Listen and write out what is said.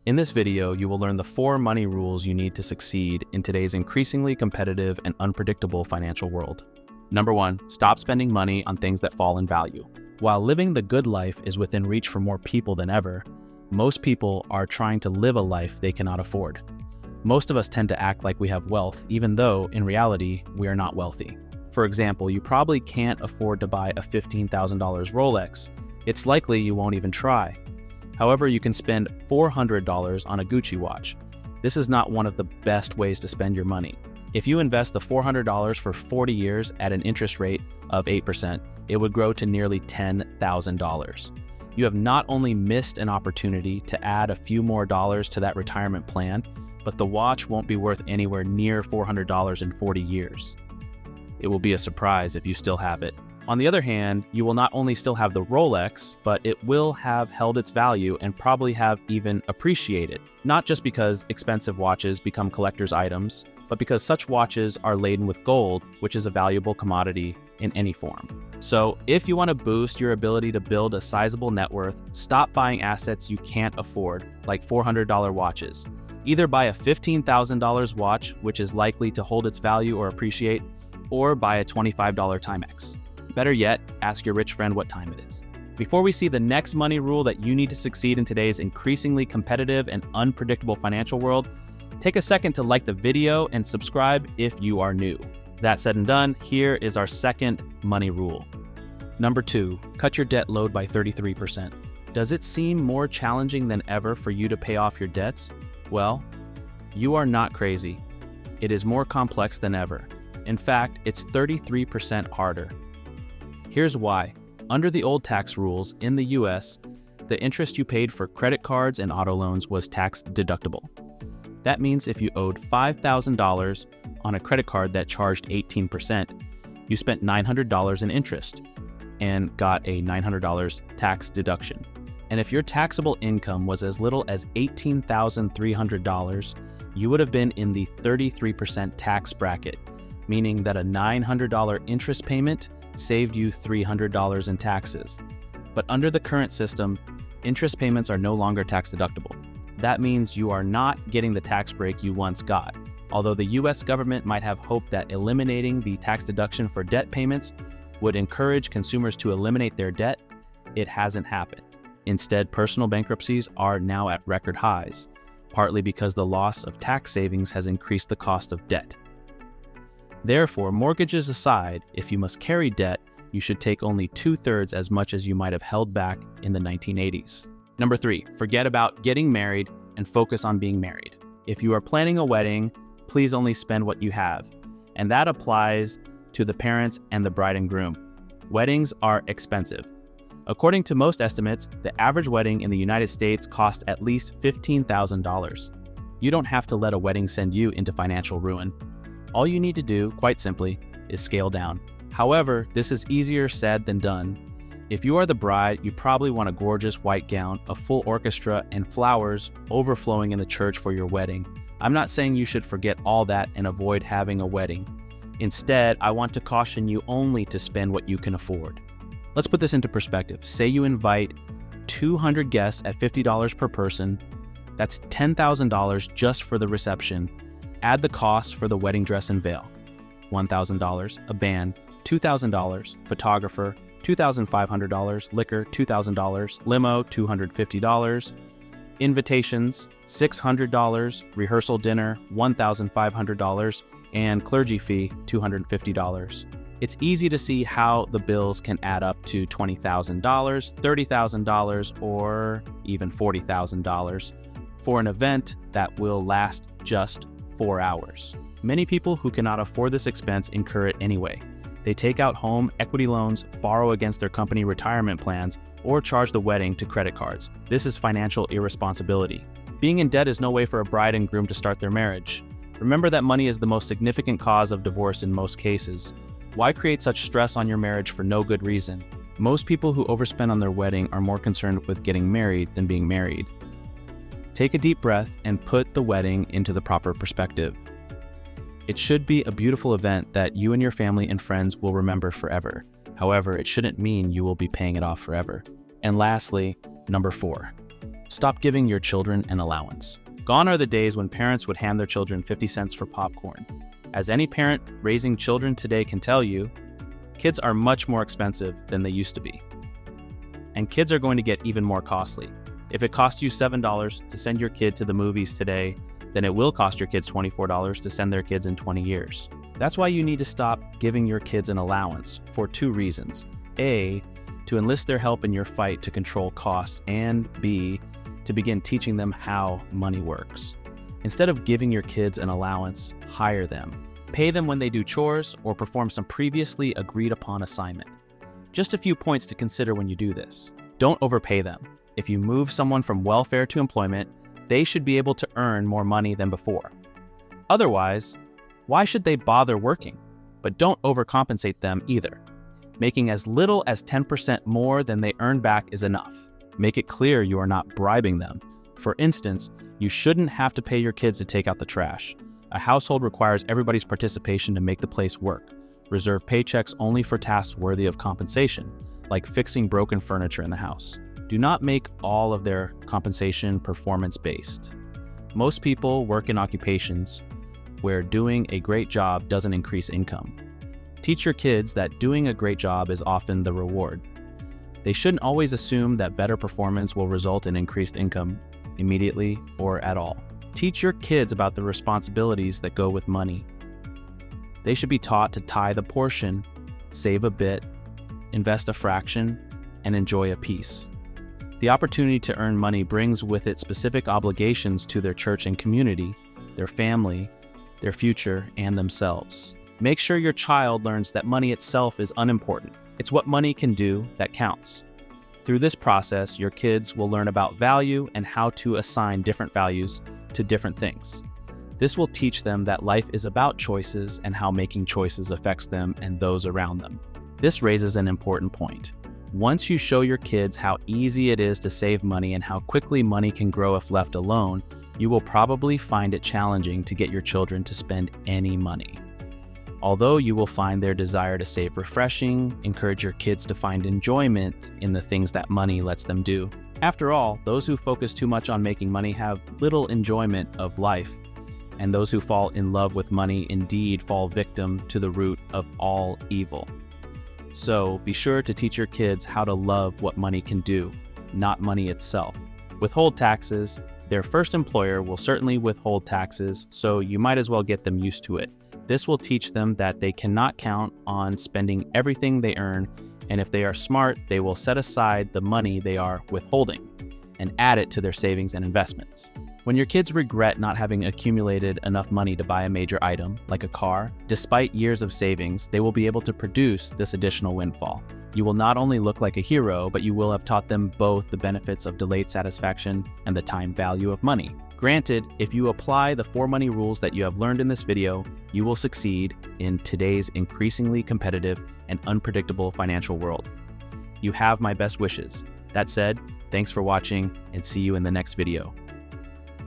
In this video, you will learn the 4 money rules you need to succeed in today's increasingly competitive and unpredictable financial world. Number 1, stop spending money on things that fall in value. While living the good life is within reach for more people than ever, most people are trying to live a life they cannot afford. Most of us tend to act like we have wealth, even though, in reality, we are not wealthy. For example, you probably can't afford to buy a $15,000 Rolex. It's likely you won't even try. However, you can spend $400 on a Gucci watch. This is not one of the best ways to spend your money. If you invest the $400 for 40 years at an interest rate of 8%, it would grow to nearly $10,000. You have not only missed an opportunity to add a few more dollars to that retirement plan, but the watch won't be worth anywhere near $400 in 40 years. It will be a surprise if you still have it. On the other hand, you will not only still have the Rolex, but it will have held its value and probably have even appreciated. Not just because expensive watches become collector's items, but because such watches are laden with gold, which is a valuable commodity in any form. So if you want to boost your ability to build a sizable net worth, stop buying assets you can't afford, like $400 watches. Either buy a $15,000 watch, which is likely to hold its value or appreciate, or buy a $25 Timex. Better yet, ask your rich friend what time it is. Before we see the next money rule that you need to succeed in today's increasingly competitive and unpredictable financial world, take a second to like the video and subscribe if you are new. That said and done, here is our second money rule. Number 2, cut your debt load by 33%. Does it seem more challenging than ever for you to pay off your debts? Well, you are not crazy. It is more complex than ever. In fact, it's 33% harder. Here's why. Under the old tax rules in the US, the interest you paid for credit cards and auto loans was tax deductible. That means if you owed $5,000 on a credit card that charged 18%, you spent $900 in interest and got a $900 tax deduction. And if your taxable income was as little as $18,300, you would have been in the 33% tax bracket, meaning that a $900 interest payment saved you $300 in taxes. But under the current system, interest payments are no longer tax deductible. That means you are not getting the tax break you once got. Although the US government might have hoped that eliminating the tax deduction for debt payments would encourage consumers to eliminate their debt, it hasn't happened. Instead, personal bankruptcies are now at record highs, partly because the loss of tax savings has increased the cost of debt. Therefore, mortgages aside, if you must carry debt, you should take only 2/3 as much as you might have held back in the 1980s. Number 3, forget about getting married and focus on being married. If you are planning a wedding, please only spend what you have. And that applies to the parents and the bride and groom. Weddings are expensive. According to most estimates, the average wedding in the United States costs at least $15,000. You don't have to let a wedding send you into financial ruin. All you need to do, quite simply, is scale down. However, this is easier said than done. If you are the bride, you probably want a gorgeous white gown, a full orchestra, and flowers overflowing in the church for your wedding. I'm not saying you should forget all that and avoid having a wedding. Instead, I want to caution you only to spend what you can afford. Let's put this into perspective. Say you invite 200 guests at $50 per person. That's $10,000 just for the reception. Add the costs for the wedding dress and veil. $1,000, a band, $2,000, photographer, $2,500, liquor, $2,000, limo, $250, invitations, $600, rehearsal dinner, $1,500, and clergy fee, $250. It's easy to see how the bills can add up to $20,000, $30,000, or even $40,000 for an event that will last just 4 hours. Many people who cannot afford this expense incur it anyway. They take out home equity loans, borrow against their company retirement plans, or charge the wedding to credit cards. This is financial irresponsibility. Being in debt is no way for a bride and groom to start their marriage. Remember that money is the most significant cause of divorce in most cases. Why create such stress on your marriage for no good reason? Most people who overspend on their wedding are more concerned with getting married than being married. Take a deep breath and put the wedding into the proper perspective. It should be a beautiful event that you and your family and friends will remember forever. However, it shouldn't mean you will be paying it off forever. And lastly, number 4, Stop giving your children an allowance. Gone are the days when parents would hand their children 50 cents for popcorn. As any parent raising children today can tell you, kids are much more expensive than they used to be. And kids are going to get even more costly. If it costs you $7 to send your kid to the movies today, then it will cost your kids $24 to send their kids in 20 years. That's why you need to stop giving your kids an allowance for 2 reasons. A, to enlist their help in your fight to control costs, and B, to begin teaching them how money works. Instead of giving your kids an allowance, hire them. Pay them when they do chores or perform some previously agreed upon assignment. Just a few points to consider when you do this. Don't overpay them. If you move someone from welfare to employment, they should be able to earn more money than before. Otherwise, why should they bother working? But don't overcompensate them either. Making as little as 10% more than they earn back is enough. Make it clear you are not bribing them. For instance, you shouldn't have to pay your kids to take out the trash. A household requires everybody's participation to make the place work. Reserve paychecks only for tasks worthy of compensation, like fixing broken furniture in the house. Do not make all of their compensation performance-based. Most people work in occupations where doing a great job doesn't increase income. Teach your kids that doing a great job is often the reward. They shouldn't always assume that better performance will result in increased income immediately or at all. Teach your kids about the responsibilities that go with money. They should be taught to tithe a portion, save a bit, invest a fraction, and enjoy a piece. The opportunity to earn money brings with it specific obligations to their church and community, their family, their future, and themselves. Make sure your child learns that money itself is unimportant. It's what money can do that counts. Through this process, your kids will learn about value and how to assign different values to different things. This will teach them that life is about choices and how making choices affects them and those around them. This raises an important point. Once you show your kids how easy it is to save money and how quickly money can grow if left alone, you will probably find it challenging to get your children to spend any money. Although you will find their desire to save refreshing, encourage your kids to find enjoyment in the things that money lets them do. After all, those who focus too much on making money have little enjoyment of life, and those who fall in love with money indeed fall victim to the root of all evil. So be sure to teach your kids how to love what money can do, not money itself. Withhold taxes. Their first employer will certainly withhold taxes, so you might as well get them used to it. This will teach them that they cannot count on spending everything they earn, and if they are smart, they will set aside the money they are withholding and add it to their savings and investments. When your kids regret not having accumulated enough money to buy a major item, like a car, despite years of savings, they will be able to produce this additional windfall. You will not only look like a hero, but you will have taught them both the benefits of delayed satisfaction and the time value of money. Granted, if you apply the 4 money rules that you have learned in this video, you will succeed in today's increasingly competitive and unpredictable financial world. You have my best wishes. That said, thanks for watching and see you in the next video.